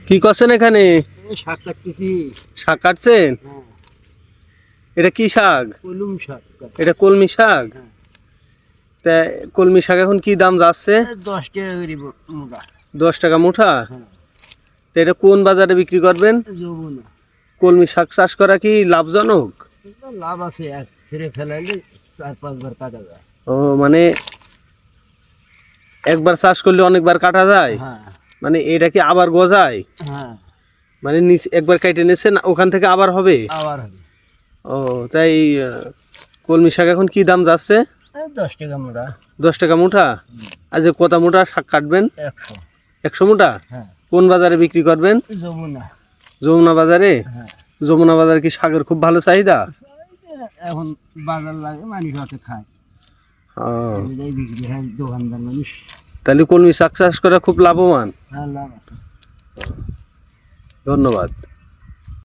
কি করছেন এখানে? শাক কাটতেছি। শাক কাটছেন? এটা কি শাক? কলম শাক। এটা কলমি শাক। তা কলমি শাক এখন কি দাম যাচ্ছে? 10 টাকা করে মুঠা। 10 টাকা মুঠা। তা এটা কোন বাজারে বিক্রি করবেন? যমুনা। কলমি শাক চাষ করা কি লাভজনক? লাভ আছে, এক ফিরে ফেলাইলে 4-5 বার কাটা যায়। ও মানে একবার চাষ করলে অনেকবার কাটা যায়? মানে এটা কি আবার গজায়? মানে নিচ একবার কেটে নিছেন ওখান থেকে আবার হবে? আবার হবে। ও তাই কলমি শাক এখন কি দাম যাচ্ছে? 10 টাকা মুঠা। 10 টাকা মুঠা। আজ কত মুঠা শাক কাটবেন? 100। 100 মুঠা। কোন বাজারে বিক্রি করবেন? যমুনা। যমুনা বাজারে। যমুনা বাজারে কি শাকের খুব ভালো চাহিদা? এখন বাজার লাগে, মানুষ হাতে খায়। বিক্রি হয় দোকানদার মানুষ। তাহলে কলমি শাক চাষ করা খুব লাভবান। লাভ আছে। ধন্যবাদ।